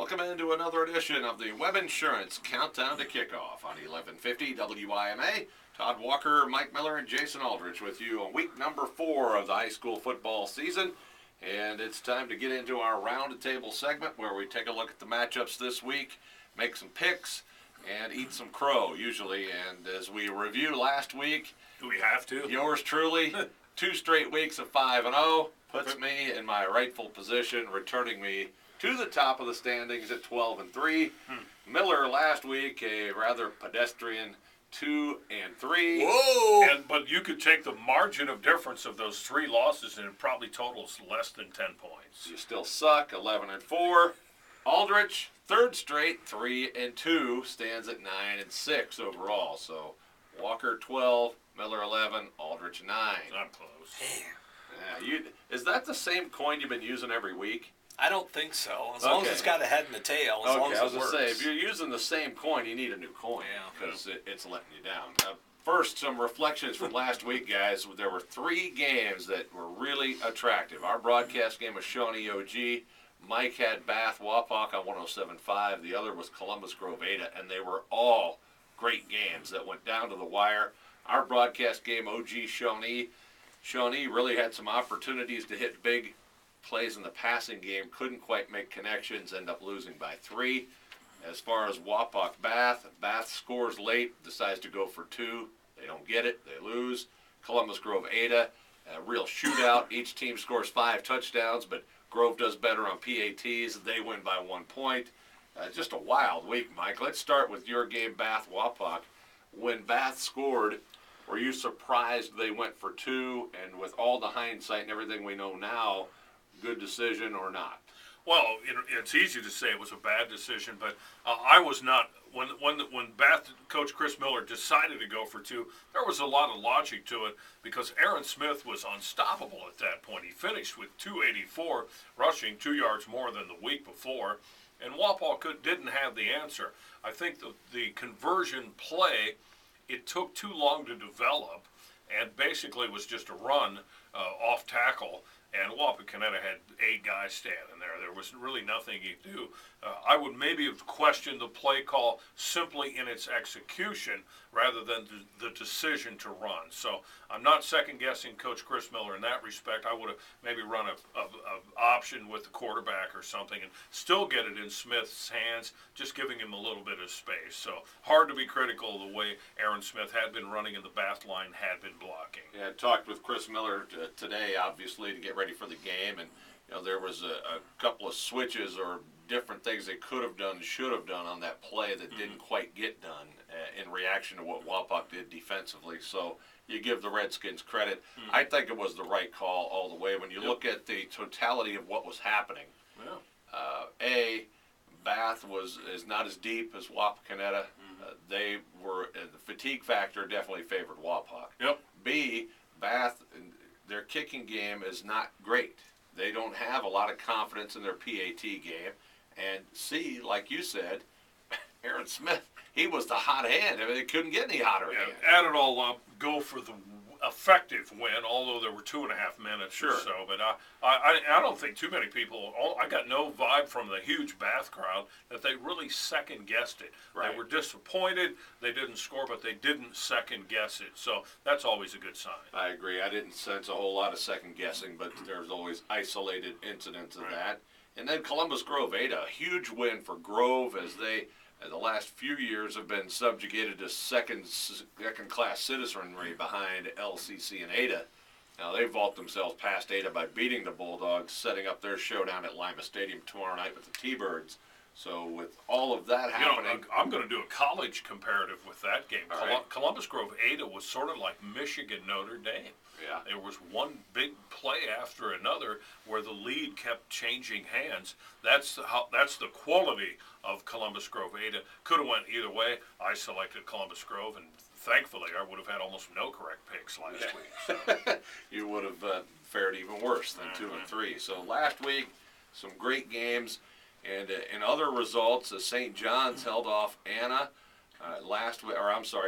Welcome into another edition of the Webb Insurance Countdown to Kickoff on 1150 WIMA. Todd Walker, Mike Miller, and Jason Aldrich with you on week number 4 of the high school football season. And it's time to get into our round-the-table segment where we take a look at the matchups this week, make some picks, and eat some crow, usually. And as we review last week... Do we have to? Yours truly, 2 straight weeks of 5-0, puts me in my rightful position, returning me to the top of the standings at 12-3. Miller last week, a rather pedestrian 2-3. Whoa! But you could take the margin of difference of those 3 losses, and it probably totals less than 10 points. You still suck, 11-4. Aldrich, 3rd straight, 3-2, stands at 9-6 overall. So Walker 12, Miller 11, Aldrich 9. Not close. Yeah, is that the same coin you've been using every week? I don't think so. As long as it's got a head and a tail, as long as I was it going works. to say, if you're using the same coin, you need a new coin because it's letting you down. First, some reflections from last week, guys. There were 3 games that were really attractive. Our broadcast game was Shawnee OG. Mike had Bath Wapak on 107.5. The other was Columbus Grove Ada, and they were all great games that went down to the wire. Our broadcast game, OG Shawnee. Shawnee really had some opportunities to hit big plays in the passing game, couldn't quite make connections, end up losing by 3. As far as Wapak Bath scores late, decides to go for 2. They don't get it, they lose. Columbus Grove Ada, a real shootout. Each team scores 5 touchdowns, but Grove does better on PATs. They win by 1 point. Just a wild week, Mike. Let's start with your game, Bath Wapak. When Bath scored, were you surprised they went for 2? And with all the hindsight and everything we know now, good decision or not? Well, it's easy to say it was a bad decision, but I was not. When Bath coach Chris Miller decided to go for 2, there was a lot of logic to it because Aaron Smith was unstoppable at that point. He finished with 284 rushing, 2 yards more than the week before, and Wapak didn't have the answer. I think the conversion play, it took too long to develop, and basically was just a run off tackle. And Wapakoneta had 8 guys standing there. There was really nothing he could do. I would maybe have questioned the play call simply in its execution rather than the decision to run. So I'm not second-guessing Coach Chris Miller in that respect. I would have maybe run a option with the quarterback or something and still get it in Smith's hands, just giving him a little bit of space. So hard to be critical of the way Aaron Smith had been running and the Bath line had been blocking. Yeah, I talked with Chris Miller today, obviously, to get ready for the game, and there was a couple of switches or different things they could have done, should have done on that play that didn't quite get done in reaction to what Wapak did defensively. So you give the Redskins credit. I think it was the right call all the way. When you look at the totality of what was happening, Bath is not as deep as Wapakoneta. They were the fatigue factor definitely favored Wapak. Yep. B, Bath, their kicking game is not great. They don't have a lot of confidence in their PAT game. And C, like you said, Aaron Smith, he was the hot hand. I mean, it couldn't get any hotter. Add it all up, go for the effective win, although there were 2.5 minutes or so. But I don't think too many people, I got no vibe from the huge Bath crowd that they really second-guessed it. Right. They were disappointed. They didn't score, but they didn't second-guess it. So that's always a good sign. I agree. I didn't sense a whole lot of second-guessing, but there's always isolated incidents of that. And then Columbus Grove Ada, a huge win for Grove as they, the last few years, have been subjugated to second-class citizenry behind LCC and Ada. Now, they vault themselves past Ada by beating the Bulldogs, setting up their showdown at Lima Stadium tomorrow night with the T-Birds. So with all of that happening... I'm going to do a college comparative with that game. Right. Columbus Grove Ada was sort of like Michigan Notre Dame. Yeah. There was one big play after another where the lead kept changing hands. That's the quality of Columbus Grove Ada. Could have went either way. I selected Columbus Grove, and thankfully I would have had almost no correct picks last week. So. You would have fared even worse than 2-3. So last week, some great games. And in other results, St. John's held off Anna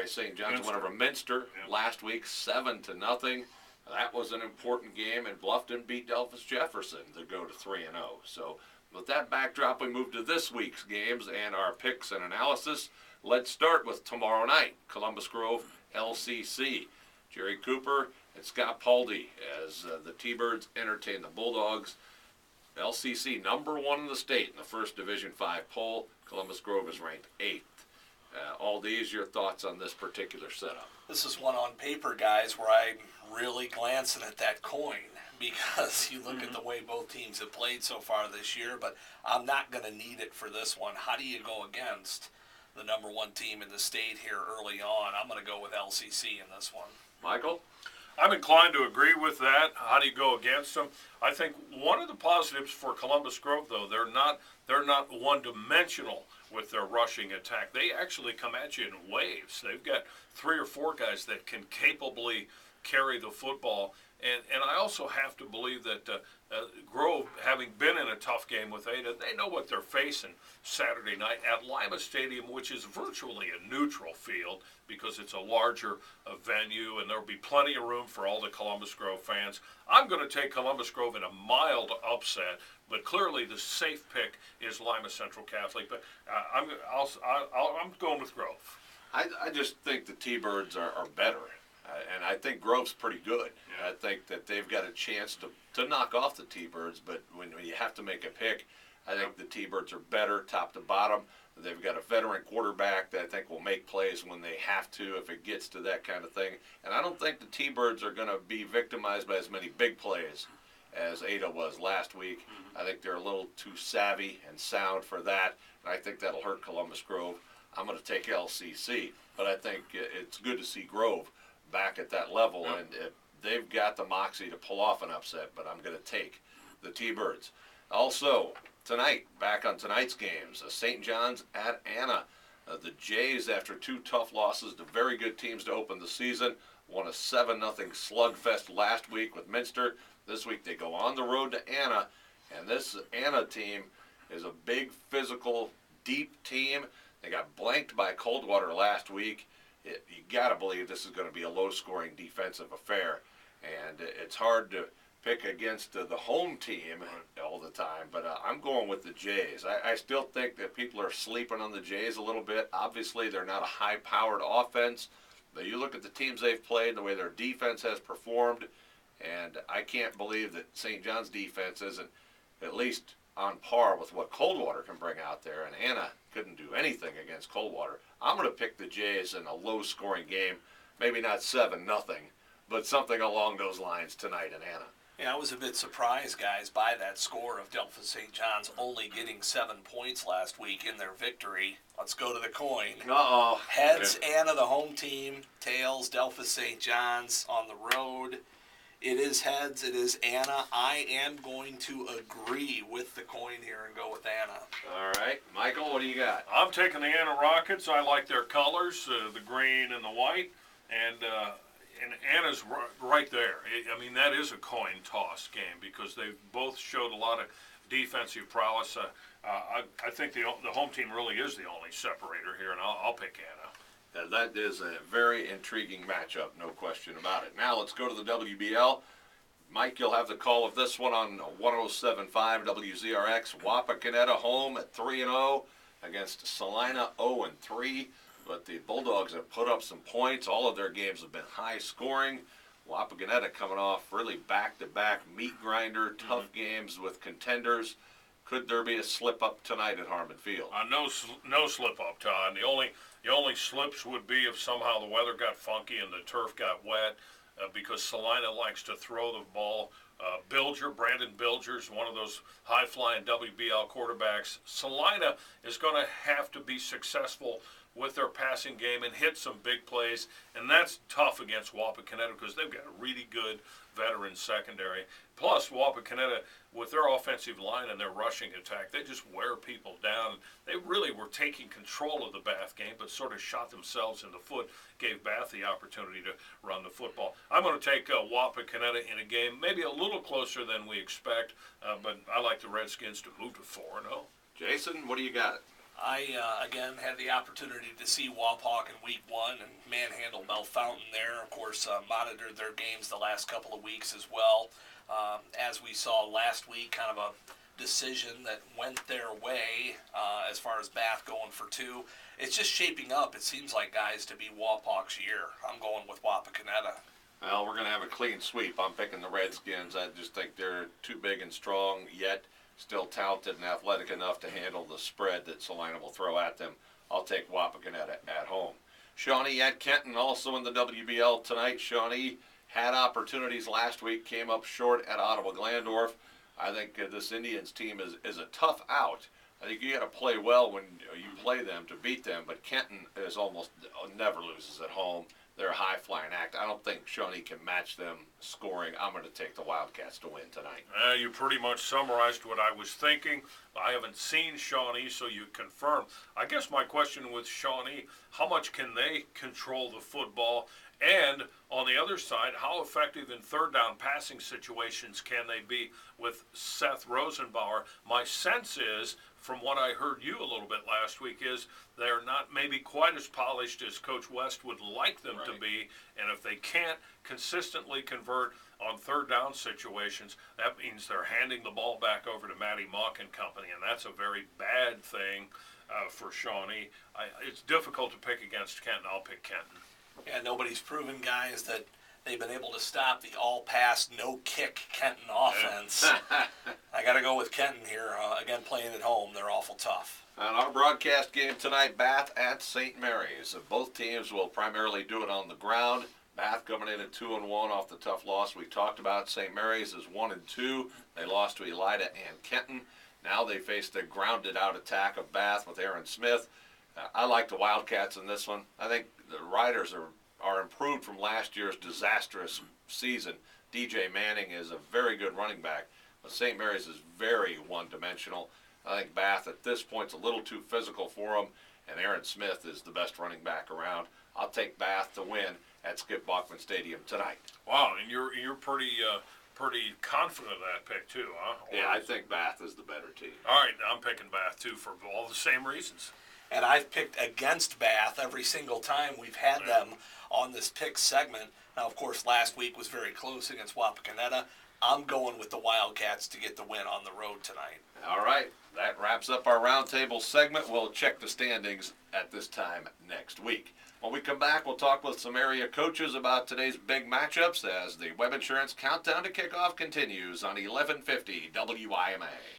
St. John's went over Minster last week, 7-0. That was an important game, and Bluffton beat Delphus Jefferson to go to 3-0. So with that backdrop, we move to this week's games and our picks and analysis. Let's start with tomorrow night, Columbus Grove, LCC. Jerry Cooper and Scott Paldy as the T-Birds entertain the Bulldogs. LCC #1 in the state in the first Division 5 poll. Columbus Grove is ranked 8th. Aldi's, your thoughts on this particular setup? This is one on paper, guys, where I'm really glancing at that coin because you look at the way both teams have played so far this year, but I'm not going to need it for this one. How do you go against the #1 team in the state here early on? I'm going to go with LCC in this one. Michael? I'm inclined to agree with that. How do you go against them? I think one of the positives for Columbus Grove, though, they're not one-dimensional with their rushing attack. They actually come at you in waves. They've got 3 or 4 guys that can capably carry the football. And I also have to believe that Grove, having been in a tough game with Ada, they know what they're facing Saturday night at Lima Stadium, which is virtually a neutral field because it's a larger venue, and there'll be plenty of room for all the Columbus Grove fans. I'm going to take Columbus Grove in a mild upset, but clearly the safe pick is Lima Central Catholic. But I'm going with Grove. I just think the T-Birds are better. And I think Grove's pretty good. Yeah. I think that they've got a chance to knock off the T-Birds, but when you have to make a pick, I think the T-Birds are better top to bottom. They've got a veteran quarterback that I think will make plays when they have to if it gets to that kind of thing. And I don't think the T-Birds are going to be victimized by as many big plays as Ada was last week. I think they're a little too savvy and sound for that, and I think that'll hurt Columbus Grove. I'm going to take LCC, but I think it's good to see Grove back at that level, and they've got the moxie to pull off an upset, but I'm going to take the T-Birds. Also, tonight, back on tonight's games, St. John's at Anna. The Jays, after 2 tough losses to very good teams to open the season, won a 7-0 slugfest last week with Minster. This week they go on the road to Anna, and this Anna team is a big, physical, deep team. They got blanked by Coldwater last week. You got to believe this is going to be a low-scoring defensive affair, and it's hard to pick against the home team all the time, but I'm going with the Jays. I still think that people are sleeping on the Jays a little bit. Obviously, they're not a high-powered offense, but you look at the teams they've played, the way their defense has performed, and I can't believe that St. John's defense isn't at least on par with what Coldwater can bring out there, and Anna couldn't do anything against Coldwater. I'm going to pick the Jays in a low-scoring game, maybe not 7-0, but something along those lines tonight in Anna. Yeah, I was a bit surprised, guys, by that score of Delphos St. John's only getting 7 points last week in their victory. Let's go to the coin. Uh-oh. Heads, Anna, the home team. Tails, Delphos St. John's on the road. It is heads. It is Anna. I am going to agree with the coin here and go with Anna. All right. Michael, what do you got? I'm taking the Anna Rockets. I like their colors, the green and the white, and Anna's right there. I mean, that is a coin toss game because they've both showed a lot of defensive prowess. I think the home team really is the only separator here, and I'll pick Anna. That is a very intriguing matchup, no question about it. Now let's go to the WBL. Mike, you'll have the call of this one on 107.5 WZRX. Wapakoneta home at 3-0 against Salina 0-3. But the Bulldogs have put up some points. All of their games have been high scoring. Wapakoneta coming off really back-to-back meat grinder, tough games with contenders. Could there be a slip-up tonight at Harmon Field? No slip-up, Todd. The only slips would be if somehow the weather got funky and the turf got wet because Salina likes to throw the ball. Brandon Bilger's one of those high-flying WBL quarterbacks. Salina is going to have to be successful with their passing game and hit some big plays, and that's tough against Wapakoneta because they've got a really good veteran secondary. Plus, Wapakoneta, with their offensive line and their rushing attack, they just wear people down. They really were taking control of the Bath game, but sort of shot themselves in the foot, gave Bath the opportunity to run the football. I'm going to take Wapakoneta in a game maybe a little closer than we expect, but I like the Redskins to move to 4-0. Jason, what do you got? I, again, had the opportunity to see Wapak in Week 1 and manhandle Bellefontaine there. Of course, monitored their games the last couple of weeks as well. As we saw last week, kind of decision that went their way as far as Bath going for 2. It's just shaping up, it seems like, guys, to be Wapawk's year. I'm going with Wapakoneta. Well, we're going to have a clean sweep. I'm picking the Redskins. I just think they're too big and strong, yet still talented and athletic enough to handle the spread that Salina will throw at them. I'll take Wapakoneta at home. Shawnee at Kenton, also in the WBL tonight. Shawnee had opportunities last week, came up short at Ottawa-Glandorf. I think this Indians team is a tough out. I think you got to play well when you play them to beat them, but Kenton is almost never loses at home. They're a high-flying act. I don't think Shawnee can match them scoring. I'm going to take the Wildcats to win tonight. You pretty much summarized what I was thinking. I haven't seen Shawnee, so you confirm. I guess my question with Shawnee, how much can they control the football? And on the other side, how effective in third down passing situations can they be with Seth Rosenbauer? My sense is, from what I heard you a little bit last week, is they're not maybe quite as polished as Coach West would like them to be. And if they can't consistently convert on third down situations, that means they're handing the ball back over to Matty Mock and company. And that's a very bad thing for Shawnee. It's difficult to pick against Kenton. I'll pick Kenton. Yeah, nobody's proven, guys, that they've been able to stop the all-pass, no-kick Kenton offense. I got to go with Kenton here. Again, playing at home, they're awful tough. On our broadcast game tonight, Bath at St. Mary's. Both teams will primarily do it on the ground. Bath coming in at 2-1 off the tough loss we talked about. St. Mary's is 1-2. They lost to Elida and Kenton. Now they face the grounded-out attack of Bath with Aaron Smith. I like the Wildcats in this one. I think the Riders are improved from last year's disastrous season. DJ Manning is a very good running back, but St. Mary's is very one-dimensional. I think Bath at this point is a little too physical for them, and Aaron Smith is the best running back around. I'll take Bath to win at Skip Bachman Stadium tonight. Wow, and you're pretty confident of that pick too, huh? Yeah, I think Bath is the better team. All right, I'm picking Bath too for all the same reasons. And I've picked against Bath every single time we've had them on this pick segment. Now, of course, last week was very close against Wapakoneta. I'm going with the Wildcats to get the win on the road tonight. All right, that wraps up our roundtable segment. We'll check the standings at this time next week. When we come back, we'll talk with some area coaches about today's big matchups as the Webb Insurance Countdown to Kickoff continues on 1150 WIMA.